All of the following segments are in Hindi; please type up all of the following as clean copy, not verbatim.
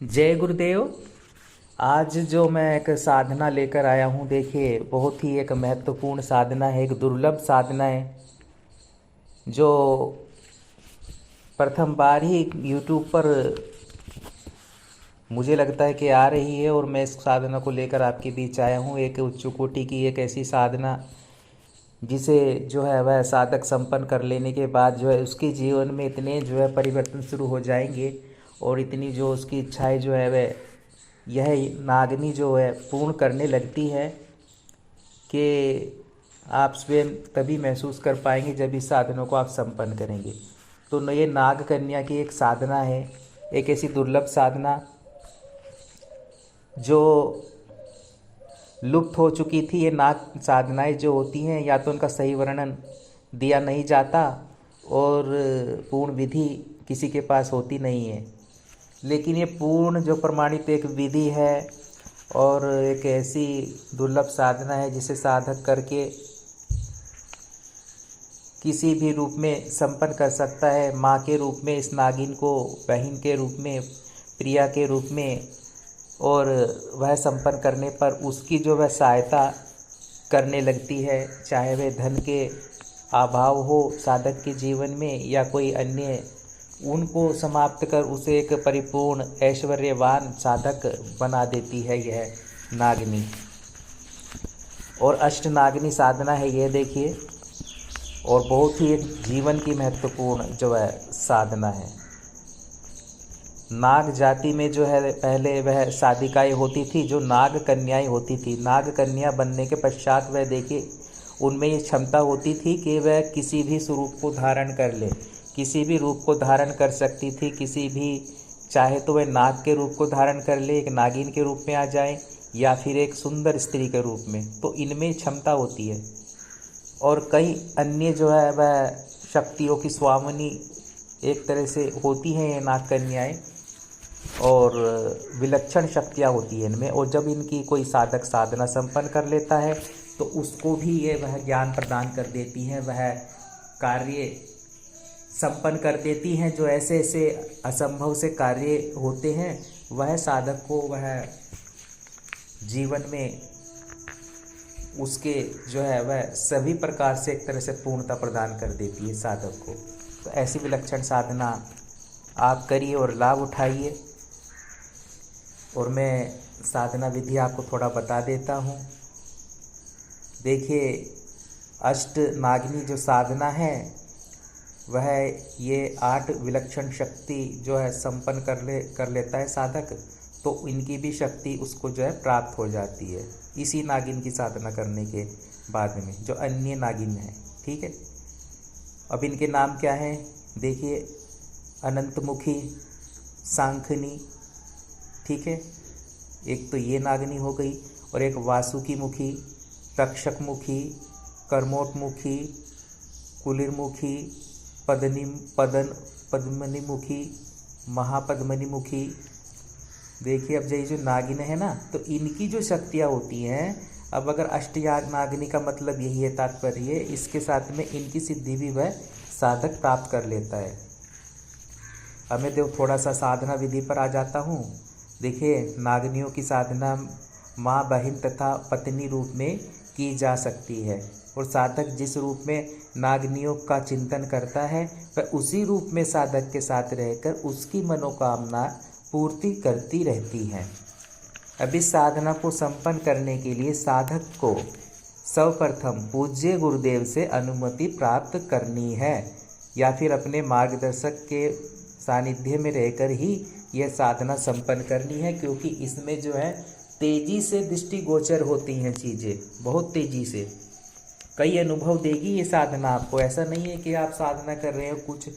जय गुरुदेव। आज जो मैं एक साधना लेकर आया हूँ, देखिए बहुत ही एक महत्वपूर्ण साधना है, एक दुर्लभ साधना है जो प्रथम बार ही यूट्यूब पर मुझे लगता है कि आ रही है और मैं इस साधना को लेकर आपके बीच आया हूँ। एक उच्च कोटि की एक ऐसी साधना जिसे जो है वह साधक संपन्न कर लेने के बाद जो है उसके जीवन में इतने जो है परिवर्तन शुरू हो जाएंगे और इतनी जो उसकी इच्छाएं जो है वह यह नागनी जो है पूर्ण करने लगती है कि आप स्वयं तभी महसूस कर पाएंगे जब इस साधनों को आप संपन्न करेंगे। तो ये नाग कन्या की एक साधना है, एक ऐसी दुर्लभ साधना जो लुप्त हो चुकी थी। ये नाग साधनाएं जो होती हैं या तो उनका सही वर्णन दिया नहीं जाता और पूर्ण विधि किसी के पास होती नहीं है, लेकिन ये पूर्ण जो प्रमाणित एक विधि है और एक ऐसी दुर्लभ साधना है जिसे साधक करके किसी भी रूप में संपन्न कर सकता है। माँ के रूप में इस नागिन को, बहन के रूप में, प्रिया के रूप में, और वह संपन्न करने पर उसकी जो वह सहायता करने लगती है, चाहे वह धन के अभाव हो साधक के जीवन में या कोई अन्य, उनको समाप्त कर उसे एक परिपूर्ण ऐश्वर्यवान साधक बना देती है यह नागिनी। और अष्ट नागिनी साधना है ये, देखिए, और बहुत ही एक जीवन की महत्वपूर्ण जो है साधना है। नाग जाति में जो है पहले वह साधिकाएँ होती थी जो नाग कन्याएँ होती थी। नाग कन्या बनने के पश्चात वह, देखिए, उनमें ये क्षमता होती थी कि वह किसी भी स्वरूप को धारण कर ले, किसी भी रूप को धारण कर सकती थी। किसी भी, चाहे तो वह नाग के रूप को धारण कर ले, एक नागिन के रूप में आ जाए, या फिर एक सुंदर स्त्री के रूप में, तो इनमें क्षमता होती है। और कई अन्य जो है वह शक्तियों की स्वामिनी एक तरह से होती हैं ये नाग कन्याएँ, और विलक्षण शक्तियाँ होती हैं इनमें। और जब इनकी कोई साधक साधना संपन्न कर लेता है तो उसको भी ये वह ज्ञान प्रदान कर देती हैं, वह कार्य संपन्न कर देती हैं। जो ऐसे ऐसे असंभव से कार्य होते हैं वह साधक को वह जीवन में उसके जो है वह सभी प्रकार से एक तरह से पूर्णता प्रदान कर देती है साधक को। तो ऐसी विलक्षण साधना आप करिए और लाभ उठाइए। और मैं साधना विधि आपको थोड़ा बता देता हूँ। देखिए, अष्ट नागिनी जो साधना है वह ये 8 विलक्षण शक्ति जो है संपन्न कर लेता है साधक, तो इनकी भी शक्ति उसको जो है प्राप्त हो जाती है इसी नागिन की साधना करने के बाद में, जो अन्य नागिन है। ठीक है, अब इनके नाम क्या हैं देखिए। अनंतमुखी, सांखनी, ठीक है, एक तो ये नागिनी हो गई, और एक वासुकी मुखी, तक्षक मुखी, कर्मोटमुखी, कुलिरमुखी, पद्मनी मुखी, महापद्मनी मुखी। देखिए, अब ये जो नागिन है ना, तो इनकी जो शक्तियाँ होती हैं, अब अगर अष्टयाग नागिनी का मतलब यही है, तात्पर्य इसके साथ में इनकी सिद्धि भी वह साधक प्राप्त कर लेता है। अब मैं थोड़ा सा साधना विधि पर आ जाता हूँ। देखिए, नागिनियों की साधना माँ, बहन तथा पत्नी रूप में की जा सकती है, और साधक जिस रूप में नागिनियों का चिंतन करता है वह उसी रूप में साधक के साथ रहकर उसकी मनोकामना पूर्ति करती रहती हैं। अब इस साधना को संपन्न करने के लिए साधक को सर्वप्रथम पूज्य गुरुदेव से अनुमति प्राप्त करनी है, या फिर अपने मार्गदर्शक के सानिध्य में रहकर ही यह साधना संपन्न करनी है, क्योंकि इसमें जो है तेजी से दृष्टिगोचर होती हैं चीज़ें, बहुत तेजी से कई अनुभव देगी ये साधना आपको। ऐसा नहीं है कि आप साधना कर रहे हो कुछ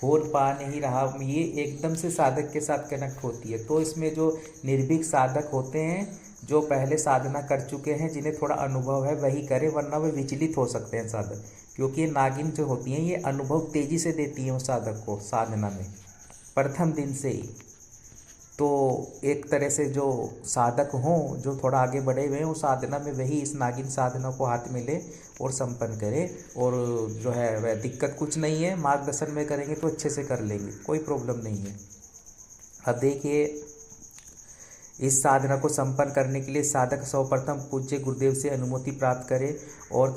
हो पा नहीं रहा, ये एकदम से साधक के साथ कनेक्ट होती है। तो इसमें जो निर्भीक साधक होते हैं, जो पहले साधना कर चुके हैं, जिन्हें थोड़ा अनुभव है, वही करें, वरना वे विचलित हो सकते हैं साधक, क्योंकि ये नागिन जो होती हैं ये अनुभव तेजी से देती हैं उस साधक को साधना में प्रथम दिन से ही। तो एक तरह से जो साधक हों, जो थोड़ा आगे बढ़े हुए हैं उस साधना में, वही इस नागिन साधना को हाथ में ले और संपन्न करें। और जो है वह दिक्कत कुछ नहीं है, मार्गदर्शन में करेंगे तो अच्छे से कर लेंगे, कोई प्रॉब्लम नहीं है। अब देखिए, इस साधना को संपन्न करने के लिए साधक सर्वप्रथम पूज्य गुरुदेव से अनुमति प्राप्त करे और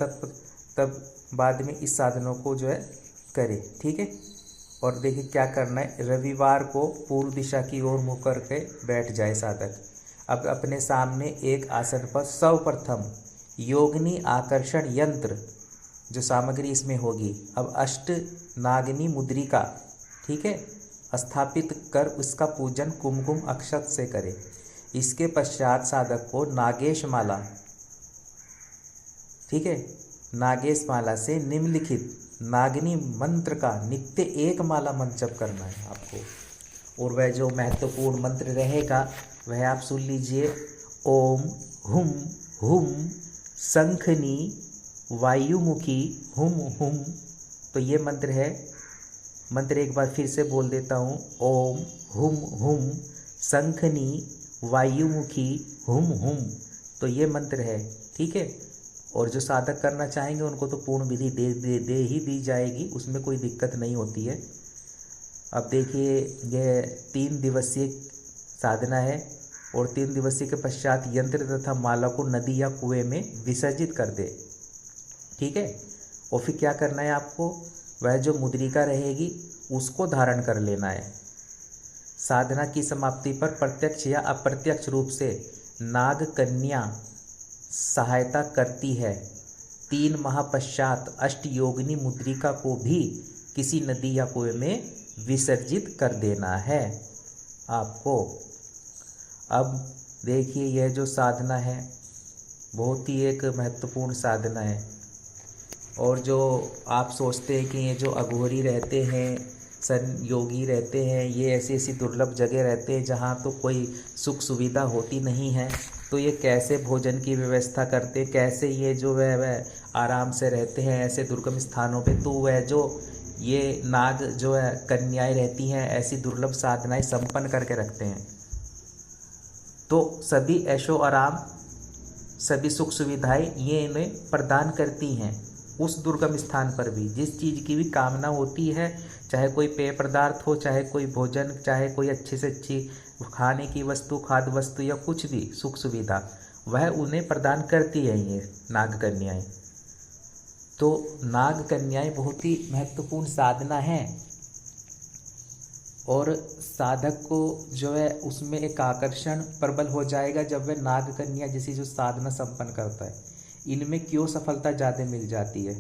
तब बाद में इस साधनों को जो है करे। ठीक है। और देखिए क्या करना है, रविवार को पूर्व दिशा की ओर मुँह करके बैठ जाए साधक। अब अपने सामने एक आसन पर सर्वप्रथम योगिनी आकर्षण यंत्र जो सामग्री इसमें होगी, अब अष्ट नागिनी मुद्रिका, ठीक है, स्थापित कर उसका पूजन कुमकुम अक्षत से करे। इसके पश्चात साधक को नागेश माला, ठीक है, नागेश माला से निम्नलिखित नागिनी मंत्र का नित्य एक माला मंत्र जप करना है आपको। और वह जो महत्वपूर्ण मंत्र रहेगा वह आप सुन लीजिए। ओम हुम हुम शंखनी वायुमुखी हुम हुम। तो ये मंत्र है। मंत्र एक बार फिर से बोल देता हूँ। ओम हुम हुम शंखनी वायुमुखी हुम हुम। तो ये मंत्र है। ठीक है। और जो साधक करना चाहेंगे उनको तो पूर्ण विधि दे ही दी जाएगी, उसमें कोई दिक्कत नहीं होती है। अब देखिए यह 3 दिवसीय साधना है और 3 दिवसीय के पश्चात यंत्र तथा माला को नदी या कुएं में विसर्जित कर दे। ठीक है। और फिर क्या करना है आपको, वह जो मुद्रिका रहेगी उसको धारण कर लेना है। साधना की समाप्ति पर प्रत्यक्ष या अप्रत्यक्ष रूप से नाग कन्या सहायता करती है। 3 माह पश्चात अष्ट योगिनी मुद्रिका को भी किसी नदी या कुएं में विसर्जित कर देना है आपको। अब देखिए यह जो साधना है बहुत ही एक महत्वपूर्ण साधना है। और जो आप सोचते हैं कि ये जो अघोरी रहते हैं, योगी रहते हैं, ये ऐसी ऐसी दुर्लभ जगह रहते हैं जहाँ तो कोई सुख सुविधा होती नहीं है, तो ये कैसे भोजन की व्यवस्था करते, कैसे ये जो वह आराम से रहते हैं ऐसे दुर्गम स्थानों पे। तो वह जो ये नाग जो है कन्याएं रहती हैं ऐसी दुर्लभ साधनाएं संपन्न करके रखते हैं। तो सभी ऐशो आराम, सभी सुख सुविधाएं ये इन्हें प्रदान करती हैं। उस दुर्गम स्थान पर भी जिस चीज़ की भी कामना होती है, चाहे कोई पेय पदार्थ हो, चाहे कोई भोजन, चाहे कोई अच्छी से अच्छी खाने की वस्तु, खाद्य वस्तु या कुछ भी सुख सुविधा, वह उन्हें प्रदान करती है ये नाग कन्याएं। तो नाग कन्याएं बहुत ही महत्वपूर्ण साधना है। और साधक को जो है उसमें एक आकर्षण प्रबल हो जाएगा जब वह नाग कन्या जैसी जो साधना संपन्न करता है। इनमें क्यों सफलता ज़्यादा मिल जाती है,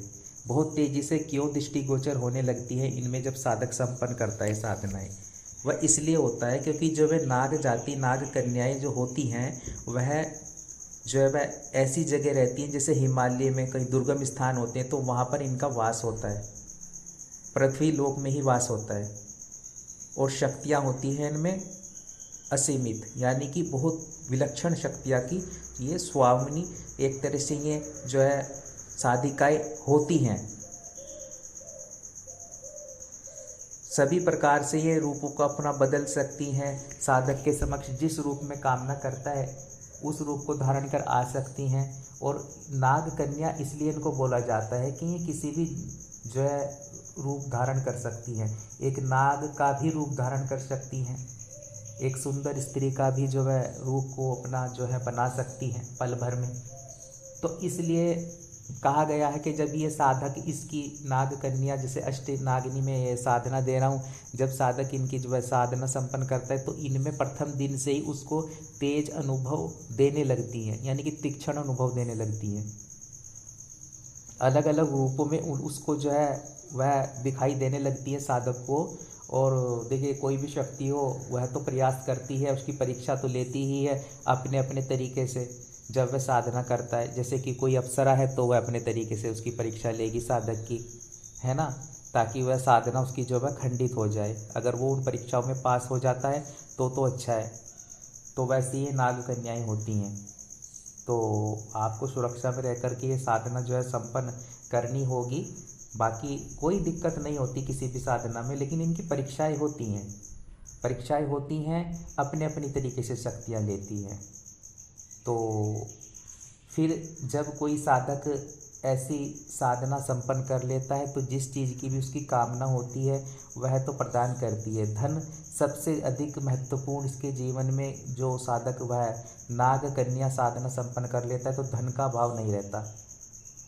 बहुत तेज़ी से क्यों दृष्टिगोचर होने लगती है इनमें जब साधक संपन्न करता है साधनाएं, वह इसलिए होता है क्योंकि जो वह नाग जाति, नाग कन्याएं जो होती हैं वह जो है वह ऐसी जगह रहती हैं जैसे हिमालय में कई दुर्गम स्थान होते हैं, तो वहाँ पर इनका वास होता है, पृथ्वी लोक में ही वास होता है। और शक्तियाँ होती हैं इनमें असीमित, यानी कि बहुत विलक्षण शक्तियाँ की ये स्वामिनी एक तरह से ये जो है साधिकाएं होती हैं। सभी प्रकार से ये रूपों को अपना बदल सकती हैं। साधक के समक्ष जिस रूप में कामना करता है उस रूप को धारण कर आ सकती हैं। और नाग कन्या इसलिए इनको बोला जाता है कि ये किसी भी जो है रूप धारण कर सकती हैं। एक नाग का भी रूप धारण कर सकती हैं, एक सुंदर स्त्री का भी जो है रूप को अपना जो है बना सकती हैं पल भर में। तो इसलिए कहा गया है कि जब ये साधक इसकी नाग कन्या जैसे अष्ट नागिनी में ये साधना दे रहा हूँ, जब साधक इनकी जो है साधना संपन्न करता है तो इनमें प्रथम दिन से ही उसको तेज अनुभव देने लगती हैं, यानी कि तीक्ष्ण अनुभव देने लगती हैं। अलग अलग रूपों में उसको जो है वह दिखाई देने लगती है साधक को। और देखिए कोई भी शक्ति हो वह तो प्रयास करती है, उसकी परीक्षा तो लेती ही है अपने अपने तरीके से जब वह साधना करता है। जैसे कि कोई अप्सरा है तो वह अपने तरीके से उसकी परीक्षा लेगी साधक की, है ना, ताकि वह साधना उसकी जो है खंडित हो जाए। अगर वो उन परीक्षाओं में पास हो जाता है तो अच्छा है। तो वैसे ही नाग कन्याएं होती हैं। तो आपको सुरक्षा में रह कर के ये साधना जो है संपन्न करनी होगी। बाकी कोई दिक्कत नहीं होती किसी भी साधना में, लेकिन इनकी परीक्षाएं होती हैं। परीक्षाएं होती हैं, अपने अपनी तरीके से शक्तियाँ लेती हैं। तो फिर जब कोई साधक ऐसी साधना संपन्न कर लेता है तो जिस चीज़ की भी उसकी कामना होती है वह तो प्रदान करती है। धन सबसे अधिक महत्वपूर्ण इसके जीवन में जो साधक वह नाग कन्या साधना संपन्न कर लेता है तो धन का अभाव नहीं रहता।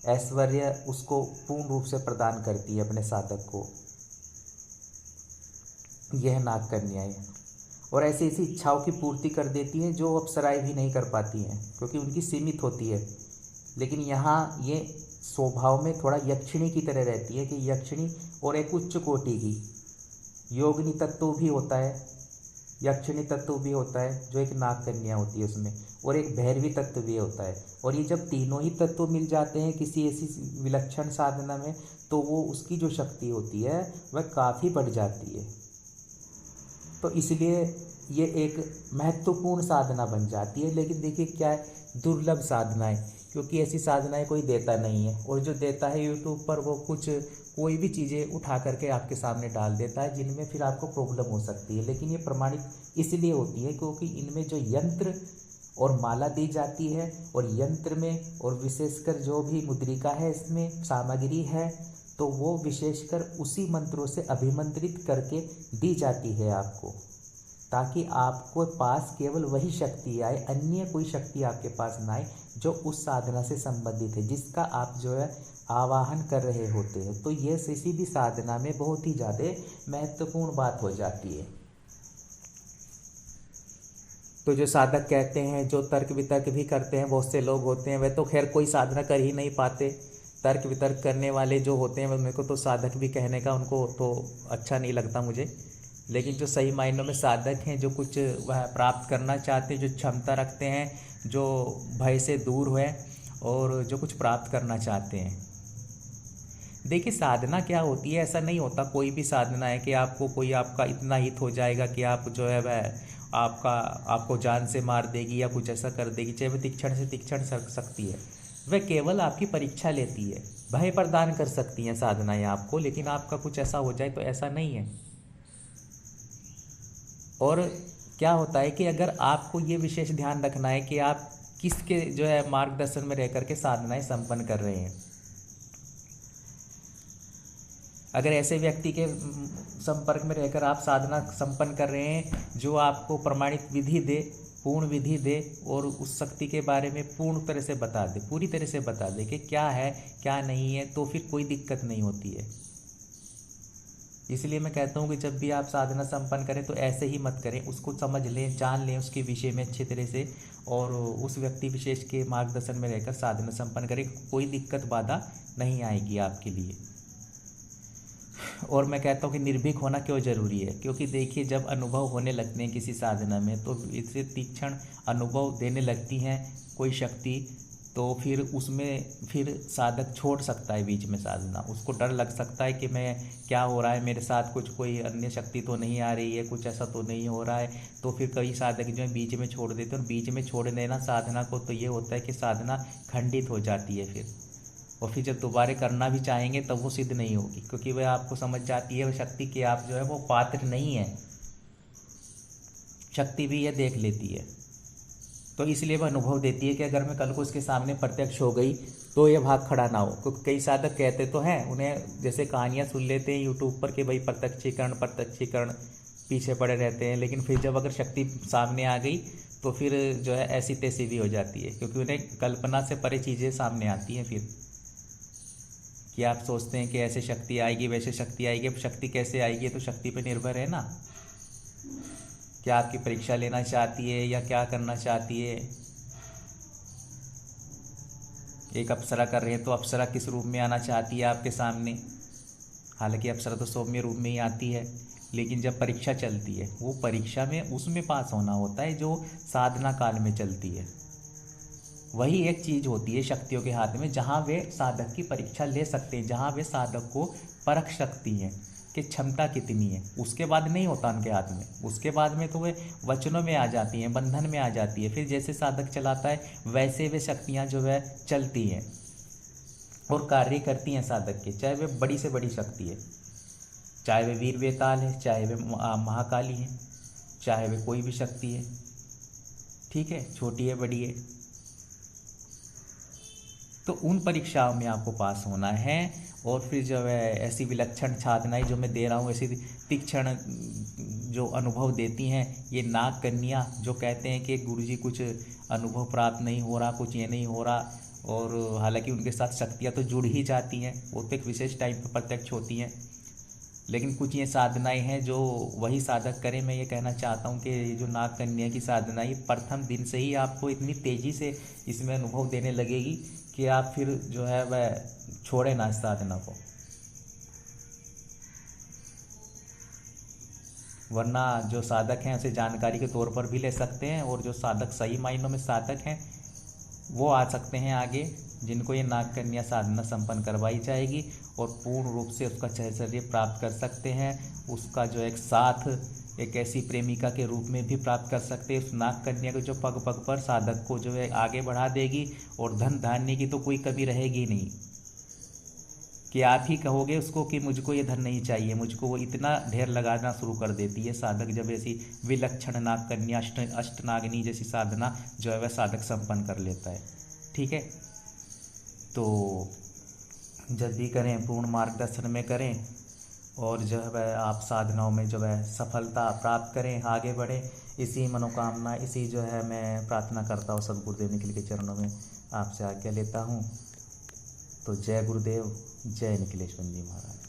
ऐश्वर्य उसको पूर्ण रूप से प्रदान करती है अपने साधक को। यह नाग कन्याएं और ऐसी ऐसी इच्छाओं की पूर्ति कर देती हैं जो अप्सराएं भी नहीं कर पाती हैं, क्योंकि उनकी सीमित होती है। लेकिन यहाँ ये स्वभाव में थोड़ा यक्षिणी की तरह रहती है कि यक्षिणी और एक उच्च कोटि की योगिनी तत्व भी होता है, यक्षिणी तत्व भी होता है जो एक नाग कन्या होती है उसमें, और एक भैरवी तत्व भी होता है। और ये जब तीनों ही तत्व मिल जाते हैं किसी ऐसी विलक्षण साधना में तो वो उसकी जो शक्ति होती है वह काफ़ी बढ़ जाती है। तो इसलिए ये एक महत्वपूर्ण साधना बन जाती है। लेकिन देखिए क्या है, दुर्लभ साधनाएं, क्योंकि ऐसी साधनाएं कोई देता नहीं है, और जो देता है यूट्यूब पर वो कोई भी चीज़ें उठा करके आपके सामने डाल देता है जिनमें फिर आपको प्रॉब्लम हो सकती है। लेकिन ये प्रमाणित इसलिए होती है क्योंकि इनमें जो यंत्र और माला दी जाती है, और यंत्र में और विशेषकर जो भी मुद्रिका है इसमें सामग्री है तो वो विशेषकर उसी मंत्रों से अभिमंत्रित करके दी जाती है आपको, ताकि आपको पास केवल वही शक्ति आए, अन्य कोई शक्ति आपके पास ना आए जो उस साधना से संबंधित है, जिसका आप जो है आवाहन कर रहे होते हैं। तो ये किसी भी साधना में बहुत ही ज़्यादा महत्वपूर्ण बात हो जाती है। तो जो साधक कहते हैं, जो तर्क वितर्क भी करते हैं, बहुत से लोग होते हैं, वे तो खैर कोई साधना कर ही नहीं पाते। तर्क वितर्क करने वाले जो होते हैं मेरे को तो साधक भी कहने का उनको तो अच्छा नहीं लगता मुझे। लेकिन जो सही मायनों में साधक हैं, जो कुछ वह प्राप्त करना चाहते हैं, जो क्षमता रखते हैं, जो भय से दूर हुए और जो कुछ प्राप्त करना चाहते हैं। देखिए साधना क्या होती है, ऐसा नहीं होता कोई भी साधना है कि आपको कोई आपका इतना हित हो जाएगा कि आप जो है वह आपको जान से मार देगी या कुछ ऐसा कर देगी। चाहे वह तीक्ष्ण से तीक्ष्ण सकती है, वह केवल आपकी परीक्षा लेती है। भय प्रदान कर सकती हैं साधनाएं आपको, लेकिन आपका कुछ ऐसा हो जाए तो ऐसा नहीं है। और क्या होता है कि अगर आपको ये विशेष ध्यान रखना है कि आप किसके जो है मार्गदर्शन में रह करके साधनाएं संपन्न कर रहे हैं। अगर ऐसे व्यक्ति के संपर्क में रहकर आप साधना संपन्न कर रहे हैं जो आपको प्रमाणित विधि दे, पूर्ण विधि दे, और उस शक्ति के बारे में पूर्ण तरह से बता दे, पूरी तरह से बता दे कि क्या है क्या नहीं है, तो फिर कोई दिक्कत नहीं होती है। इसलिए मैं कहता हूँ कि जब भी आप साधना संपन्न करें तो ऐसे ही मत करें, उसको समझ लें, जान लें उसके विषय में अच्छी तरह से, और उस व्यक्ति विशेष के मार्गदर्शन में रहकर साधना संपन्न करें। कोई दिक्कत बाधा नहीं आएगी आपके लिए। और मैं कहता हूँ कि निर्भीक होना क्यों ज़रूरी है, क्योंकि देखिए जब अनुभव होने लगते हैं किसी साधना में तो इससे तीक्ष्ण अनुभव देने लगती हैं कोई शक्ति, तो फिर उसमें फिर साधक छोड़ सकता है बीच में साधना। उसको डर लग सकता है कि मैं क्या हो रहा है मेरे साथ, कुछ कोई अन्य शक्ति तो नहीं आ रही है, कुछ ऐसा तो नहीं हो रहा है। तो फिर कई साधक जो है बीच में छोड़ देते हैं, और बीच में छोड़ देना साधना को तो ये होता है कि साधना खंडित हो जाती है फिर, और फिर जब दोबारा करना भी चाहेंगे तब वो सिद्ध नहीं होगी, क्योंकि वह आपको समझ जाती है वो शक्ति कि आप जो है वो पात्र नहीं है। शक्ति भी यह देख लेती है, तो इसलिए वह अनुभव देती है कि अगर मैं कल को उसके सामने प्रत्यक्ष हो गई तो ये भाग खड़ा ना हो। क्योंकि कई साधक कहते तो हैं, उन्हें जैसे कहानियाँ सुन लेते हैं यूट्यूब पर कि भाई प्रत्यक्षीकरण पीछे पड़े रहते हैं, लेकिन फिर जब अगर शक्ति सामने आ गई तो फिर जो है ऐसी तैसी भी हो जाती है, क्योंकि उन्हें कल्पना से परे चीज़ें सामने आती हैं फिर, कि आप सोचते हैं कि ऐसे शक्ति आएगी वैसे शक्ति आएगी। अब शक्ति कैसे आएगी तो शक्ति पे निर्भर है ना, क्या आपकी परीक्षा लेना चाहती है या क्या करना चाहती है। एक अप्सरा कर रहे हैं तो अप्सरा किस रूप में आना चाहती है आपके सामने, हालांकि अप्सरा तो सौम्य रूप में ही आती है, लेकिन जब परीक्षा चलती है वो परीक्षा में उसमें पास होना होता है जो साधना काल में चलती है। वही एक चीज़ होती है शक्तियों के हाथ में जहाँ वे साधक की परीक्षा ले सकते हैं, जहाँ वे साधक को परख सकती हैं कि क्षमता कितनी है। उसके बाद नहीं होता उनके हाथ में, उसके बाद में तो वे वचनों में आ जाती हैं, बंधन में आ जाती है। फिर जैसे साधक चलाता है वैसे वे शक्तियाँ जो है चलती हैं और कार्य करती हैं साधक के, चाहे वे बड़ी से बड़ी शक्ति है, चाहे वे वीर वेताल है, चाहे वे महाकाली है, चाहे वे कोई भी शक्ति है, ठीक है, छोटी है बड़ी है। तो उन परीक्षाओं में आपको पास होना है। और फिर जो है ऐसी विलक्षण साधनाएं जो मैं दे रहा हूँ, ऐसी तीक्ष्ण जो अनुभव देती हैं ये नाग कन्या, जो कहते हैं कि गुरुजी कुछ अनुभव प्राप्त नहीं हो रहा, कुछ ये नहीं हो रहा, और हालांकि उनके साथ शक्तियाँ तो जुड़ ही जाती हैं, वो तो एक विशेष टाइम पर प्रत्यक्ष होती हैं, लेकिन कुछ ये साधनाएं हैं जो वही साधक करें। मैं ये कहना चाहता हूँ कि ये जो नाग कन्या की साधनाएं प्रथम दिन से ही आपको इतनी तेज़ी से इसमें अनुभव देने लगेगी कि आप फिर जो है वह छोड़े ना इस साधना को। वरना जो साधक हैं उसे जानकारी के तौर पर भी ले सकते हैं, और जो साधक सही मायनों में साधक हैं वो आ सकते हैं आगे, जिनको ये नाग कन्या साधना संपन्न करवाई जाएगी और पूर्ण रूप से उसका सहचर्य प्राप्त कर सकते हैं। उसका जो एक साथ एक ऐसी प्रेमिका के रूप में भी प्राप्त कर सकते हैं। उस नाग कन्या को जो पग पग पर साधक को जो है आगे बढ़ा देगी, और धन धान्य की तो कोई कमी रहेगी नहीं कि आप ही कहोगे उसको कि मुझको ये धन नहीं चाहिए, मुझको वो इतना ढेर लगाना शुरू कर देती है साधक जब ऐसी विलक्षण नाग कन्या अष्टनागिनी जैसी साधना जो है वह साधक संपन्न कर लेता है। ठीक है, तो जब भी करें पूर्ण मार्गदर्शन में करें, और जो है आप साधनाओं में जो है सफलता प्राप्त करें, आगे बढ़ें। इसी मनोकामना, इसी जो है मैं प्रार्थना करता हूँ सद्गुरुदेव निखिल के चरणों में आपसे आज्ञा लेता हूँ। तो जय गुरुदेव, जय निखिलेश बंदी महाराज।